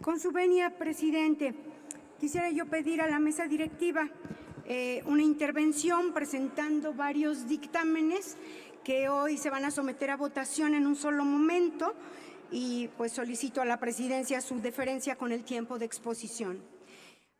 Con su venia, presidente, quisiera yo pedir a la mesa directiva una intervención presentando varios dictámenes que hoy se van a someter a votación en un solo momento y pues solicito a la presidencia su deferencia con el tiempo de exposición.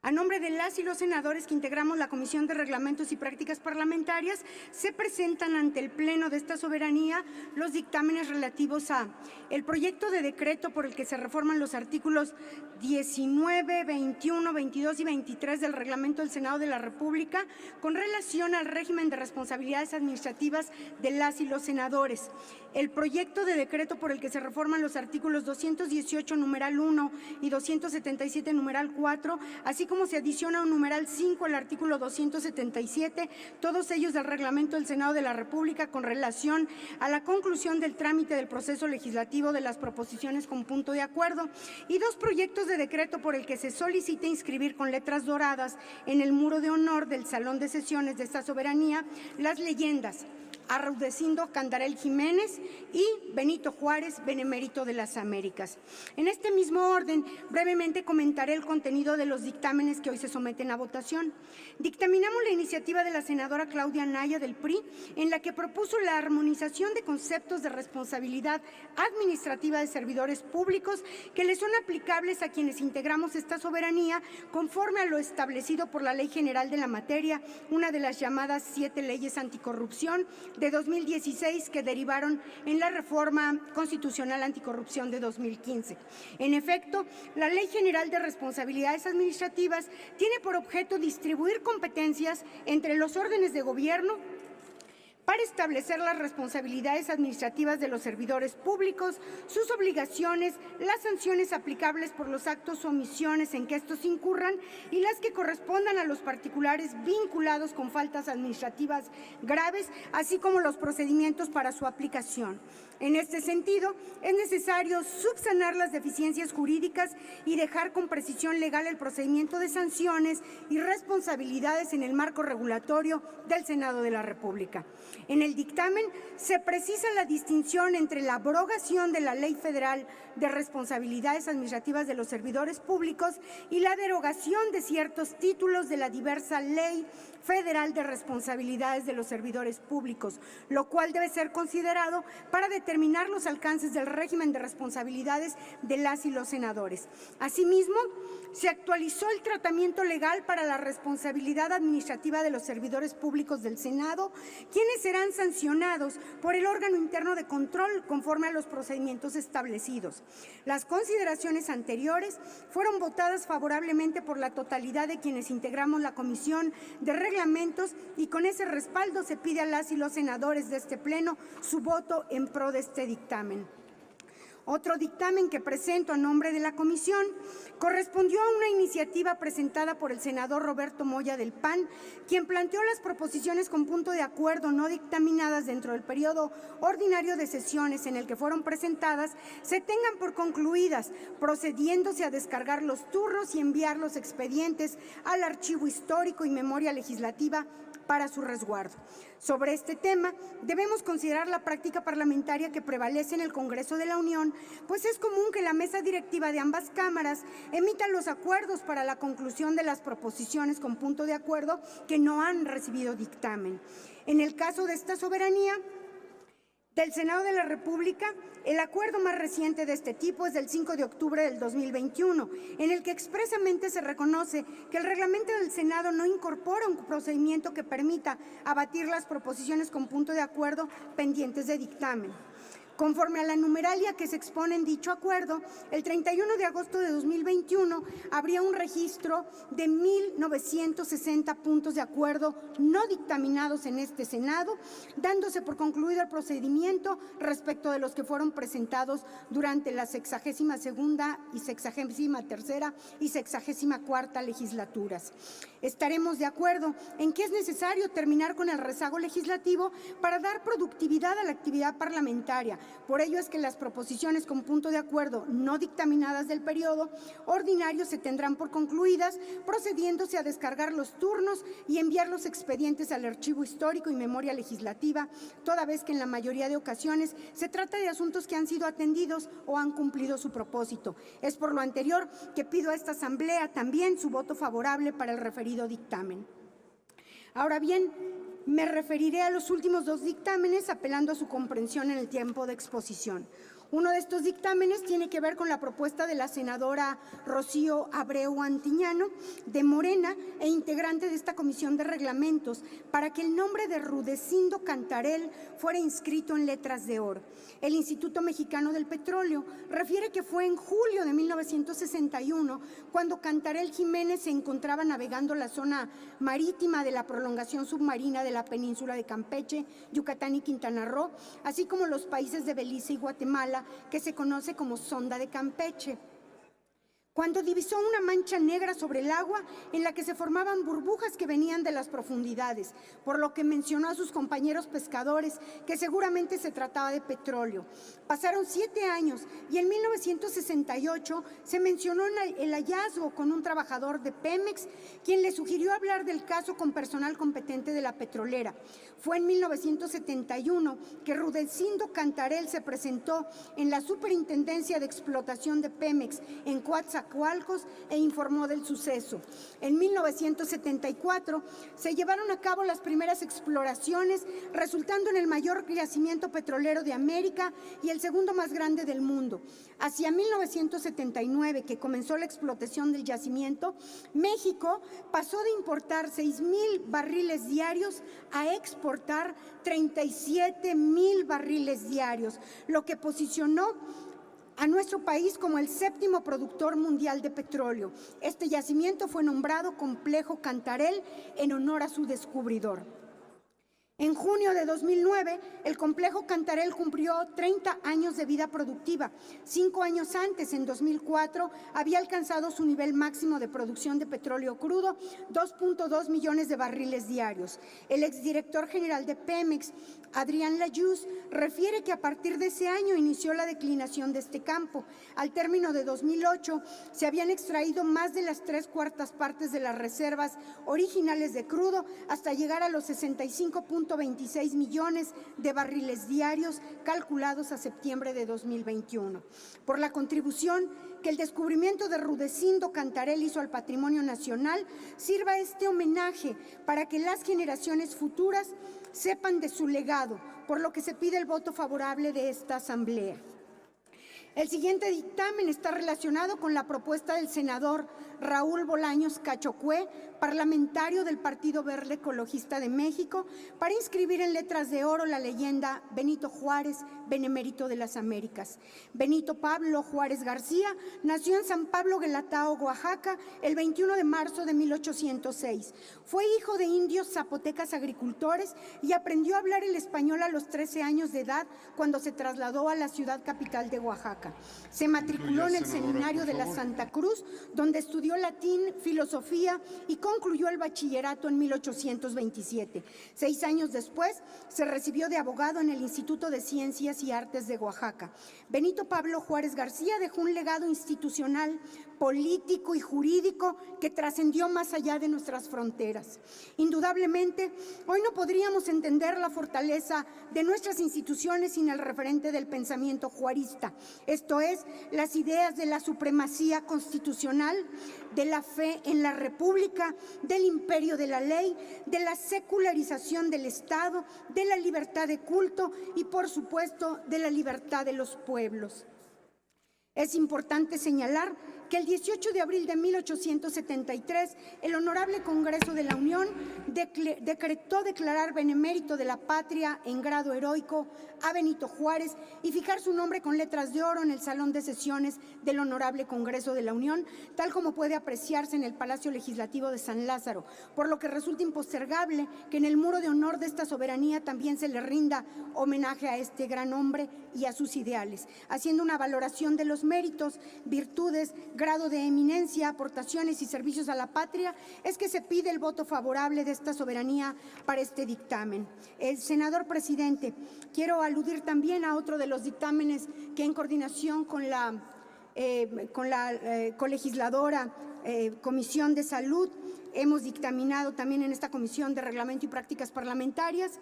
A nombre de las y los senadores que integramos la Comisión de Reglamentos y Prácticas Parlamentarias, se presentan ante el Pleno de esta soberanía los dictámenes relativos a el proyecto de decreto por el que se reforman los artículos 19, 21, 22 y 23 del Reglamento del Senado de la República con relación al régimen de responsabilidades administrativas de las y los senadores. El proyecto de decreto por el que se reforman los artículos 218, numeral 1 y 277, numeral 4, así como se adiciona un numeral 5 al artículo 277, todos ellos del Reglamento del Senado de la República con relación a la conclusión del trámite del proceso legislativo de las proposiciones con punto de acuerdo, y dos proyectos de decreto por el que se solicita inscribir con letras doradas en el muro de honor del Salón de Sesiones de esta soberanía las leyendas Arrudecindo Candarel Jiménez y Benito Juárez, Benemérito de las Américas. En este mismo orden, brevemente comentaré el contenido de los dictámenes que hoy se someten a votación. Dictaminamos la iniciativa de la senadora Claudia Anaya del PRI, en la que propuso la armonización de conceptos de responsabilidad administrativa de servidores públicos que le son aplicables a quienes integramos esta soberanía conforme a lo establecido por la Ley General de la materia, una de las llamadas 7 leyes anticorrupción de 2016 que derivaron en la reforma constitucional anticorrupción de 2015. En efecto, la Ley General de Responsabilidades Administrativas tiene por objeto distribuir competencias entre los órdenes de gobierno para establecer las responsabilidades administrativas de los servidores públicos, sus obligaciones, las sanciones aplicables por los actos o omisiones en que estos incurran y las que correspondan a los particulares vinculados con faltas administrativas graves, así como los procedimientos para su aplicación. En este sentido, es necesario subsanar las deficiencias jurídicas y dejar con precisión legal el procedimiento de sanciones y responsabilidades en el marco regulatorio del Senado de la República. En el dictamen se precisa la distinción entre la abrogación de la Ley Federal de Responsabilidades Administrativas de los Servidores Públicos y la derogación de ciertos títulos de la diversa Ley Federal de Responsabilidades de los Servidores Públicos, lo cual debe ser considerado para determinar los alcances del régimen de responsabilidades de las y los senadores. Asimismo, se actualizó el tratamiento legal para la responsabilidad administrativa de los servidores públicos del Senado, quienes serán sancionados por el órgano interno de control conforme a los procedimientos establecidos. Las consideraciones anteriores fueron votadas favorablemente por la totalidad de quienes integramos la Comisión de Reglamentos y con ese respaldo se pide a las y los senadores de este Pleno su voto en pro de este dictamen. Otro dictamen que presento a nombre de la comisión correspondió a una iniciativa presentada por el senador Roberto Moya del PAN, quien planteó las proposiciones con punto de acuerdo no dictaminadas dentro del periodo ordinario de sesiones en el que fueron presentadas se tengan por concluidas, procediéndose a descargar los turnos y enviar los expedientes al archivo histórico y memoria legislativa para su resguardo. Sobre este tema, debemos considerar la práctica parlamentaria que prevalece en el Congreso de la Unión, pues es común que la mesa directiva de ambas cámaras emita los acuerdos para la conclusión de las proposiciones con punto de acuerdo que no han recibido dictamen. En el caso de esta soberanía del Senado de la República, el acuerdo más reciente de este tipo es del 5 de octubre del 2021, en el que expresamente se reconoce que el reglamento del Senado no incorpora un procedimiento que permita abatir las proposiciones con punto de acuerdo pendientes de dictamen. Conforme a la numeralia que se expone en dicho acuerdo, el 31 de agosto de 2021 habría un registro de 1,960 puntos de acuerdo no dictaminados en este Senado, dándose por concluido el procedimiento respecto de los que fueron presentados durante la 62ª y 63ª y 64ª legislaturas. Estaremos de acuerdo en que es necesario terminar con el rezago legislativo para dar productividad a la actividad parlamentaria, Por ello es que las proposiciones con punto de acuerdo no dictaminadas del periodo ordinario se tendrán por concluidas, procediéndose a descargar los turnos y enviar los expedientes al Archivo Histórico y Memoria Legislativa, toda vez que en la mayoría de ocasiones se trata de asuntos que han sido atendidos o han cumplido su propósito. Es por lo anterior que pido a esta Asamblea también su voto favorable para el referido dictamen. Ahora bien, me referiré a los últimos dos dictámenes apelando a su comprensión en el tiempo de exposición. Uno de estos dictámenes tiene que ver con la propuesta de la senadora Rocío Abreu Antiñano, de Morena, e integrante de esta Comisión de Reglamentos, para que el nombre de Rudecindo Cantarell fuera inscrito en letras de oro. El Instituto Mexicano del Petróleo refiere que fue en julio de 1961 cuando Cantarell Jiménez se encontraba navegando la zona marítima de la prolongación submarina de la península de Campeche, Yucatán y Quintana Roo, así como los países de Belice y Guatemala, que se conoce como Sonda de Campeche, cuando divisó una mancha negra sobre el agua en la que se formaban burbujas que venían de las profundidades, por lo que mencionó a sus compañeros pescadores que seguramente se trataba de petróleo. Pasaron 7 años y en 1968 se mencionó el hallazgo con un trabajador de Pemex, quien le sugirió hablar del caso con personal competente de la petrolera. Fue en 1971 que Rudecindo Cantarell se presentó en la Superintendencia de Explotación de Pemex en Coatzacoalcos e informó del suceso. En 1974 se llevaron a cabo las primeras exploraciones, resultando en el mayor yacimiento petrolero de América y el segundo más grande del mundo. Hacia 1979, que comenzó la explotación del yacimiento, México pasó de importar 6,000 barriles diarios a exportar 37,000 barriles diarios, lo que posicionó a nuestro país como el 7º productor mundial de petróleo. Este yacimiento fue nombrado Complejo Cantarell en honor a su descubridor. En junio de 2009, el Complejo Cantarell cumplió 30 años de vida productiva. 5 años antes, en 2004, había alcanzado su nivel máximo de producción de petróleo crudo, 2.2 millones de barriles diarios. El exdirector general de Pemex, Adrián Layuz, refiere que a partir de ese año inició la declinación de este campo. Al término de 2008, se habían extraído más de las 3/4 partes de las reservas originales de crudo hasta llegar a los 65.26 millones de barriles diarios calculados a septiembre de 2021. Por la contribución que el descubrimiento de Rudecindo Cantarell hizo al patrimonio nacional, sirva este homenaje para que las generaciones futuras sepan de su legado, por lo que se pide el voto favorable de esta Asamblea. El siguiente dictamen está relacionado con la propuesta del senador Raúl Bolaños Cachocué, parlamentario del Partido Verde Ecologista de México, para inscribir en letras de oro la leyenda Benito Juárez, benemérito de las Américas. Benito Pablo Juárez García nació en San Pablo Guelatao, Oaxaca, el 21 de marzo de 1806. Fue hijo de indios zapotecas agricultores y aprendió a hablar el español a los 13 años de edad cuando se trasladó a la ciudad capital de Oaxaca. Se matriculó en el Seminario de la Santa Cruz, donde estudió latín, filosofía y concluyó el bachillerato en 1827. 6 años después, se recibió de abogado en el Instituto de Ciencias y Artes de Oaxaca. Benito Pablo Juárez García dejó un legado institucional, político y jurídico que trascendió más allá de nuestras fronteras. Indudablemente, hoy no podríamos entender la fortaleza de nuestras instituciones sin el referente del pensamiento juarista, esto es, las ideas de la supremacía constitucional, de la fe en la República, del imperio de la ley, de la secularización del Estado, de la libertad de culto y, por supuesto, de la libertad de los pueblos. Es importante señalar que el 18 de abril de 1873, el Honorable Congreso de la Unión decretó declarar benemérito de la patria en grado heroico a Benito Juárez y fijar su nombre con letras de oro en el Salón de Sesiones del Honorable Congreso de la Unión, tal como puede apreciarse en el Palacio Legislativo de San Lázaro, por lo que resulta impostergable que en el muro de honor de esta soberanía también se le rinda homenaje a este gran hombre y a sus ideales, haciendo una valoración de los méritos, virtudes, grado de eminencia, aportaciones y servicios a la patria, es que se pide el voto favorable de esta soberanía para este dictamen. El senador presidente, quiero aludir también a otro de los dictámenes que en coordinación con la colegisladora Comisión de Salud hemos dictaminado también en esta Comisión de Reglamento y Prácticas Parlamentarias,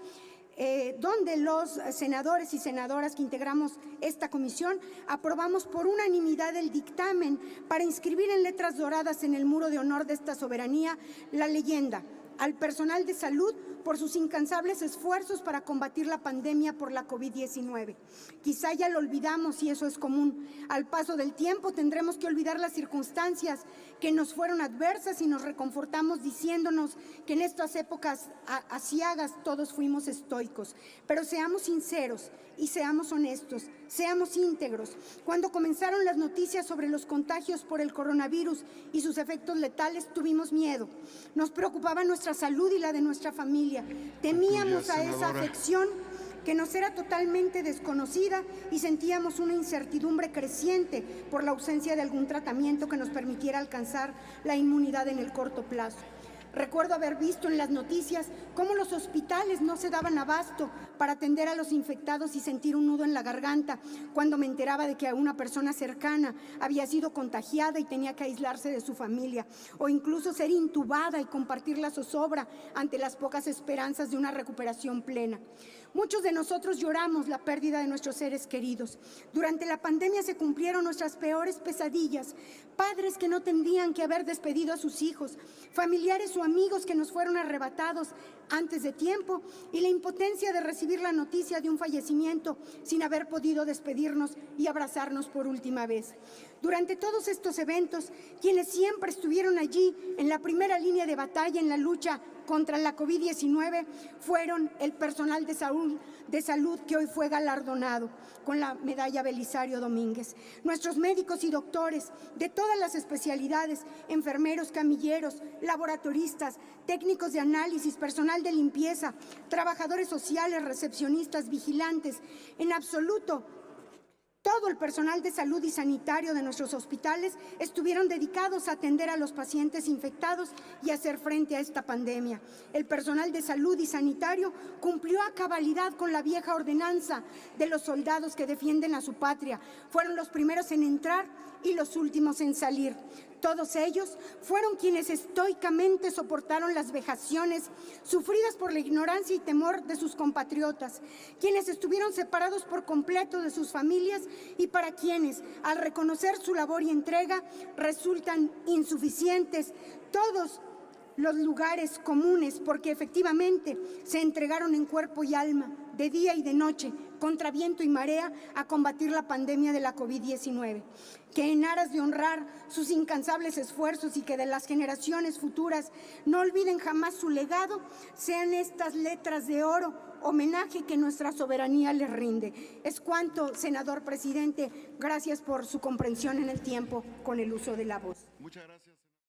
donde los senadores y senadoras que integramos esta comisión aprobamos por unanimidad el dictamen para inscribir en letras doradas en el muro de honor de esta soberanía la leyenda: al personal de salud por sus incansables esfuerzos para combatir la pandemia por la COVID-19. Quizá ya lo olvidamos y eso es común. Al paso del tiempo tendremos que olvidar las circunstancias que nos fueron adversas y nos reconfortamos diciéndonos que en estas épocas aciagas todos fuimos estoicos. Pero seamos sinceros y seamos honestos, seamos íntegros. Cuando comenzaron las noticias sobre los contagios por el coronavirus y sus efectos letales, tuvimos miedo. Nos preocupaba nuestra salud y la de nuestra familia. Temíamos a esa afección que nos era totalmente desconocida y sentíamos una incertidumbre creciente por la ausencia de algún tratamiento que nos permitiera alcanzar la inmunidad en el corto plazo. Recuerdo haber visto en las noticias cómo los hospitales no se daban abasto para atender a los infectados y sentir un nudo en la garganta cuando me enteraba de que una persona cercana había sido contagiada y tenía que aislarse de su familia, o incluso ser intubada y compartir la zozobra ante las pocas esperanzas de una recuperación plena. Muchos de nosotros lloramos la pérdida de nuestros seres queridos. Durante la pandemia se cumplieron nuestras peores pesadillas: padres que no tendrían que haber despedido a sus hijos, familiares o amigos que nos fueron arrebatados antes de tiempo, y la impotencia de recibir la noticia de un fallecimiento sin haber podido despedirnos y abrazarnos por última vez. Durante todos estos eventos, quienes siempre estuvieron allí en la primera línea de batalla en la lucha contra la COVID-19 fueron el personal de salud que hoy fue galardonado con la medalla Belisario Domínguez. Nuestros médicos y doctores de todas las especialidades, enfermeros, camilleros, laboratoristas, técnicos de análisis, personal de limpieza, trabajadores sociales, recepcionistas, vigilantes, en absoluto, todo el personal de salud y sanitario de nuestros hospitales estuvieron dedicados a atender a los pacientes infectados y hacer frente a esta pandemia. El personal de salud y sanitario cumplió a cabalidad con la vieja ordenanza de los soldados que defienden a su patria. Fueron los primeros en entrar y los últimos en salir. Todos ellos fueron quienes estoicamente soportaron las vejaciones sufridas por la ignorancia y temor de sus compatriotas, quienes estuvieron separados por completo de sus familias y para quienes, al reconocer su labor y entrega, resultan insuficientes todos los lugares comunes, porque efectivamente se entregaron en cuerpo y alma, de día y de noche, contra viento y marea, a combatir la pandemia de la COVID-19. Que en aras de honrar sus incansables esfuerzos y que de las generaciones futuras no olviden jamás su legado, sean estas letras de oro homenaje que nuestra soberanía les rinde. Es cuanto, senador presidente. Gracias por su comprensión en el tiempo con el uso de la voz. Muchas gracias.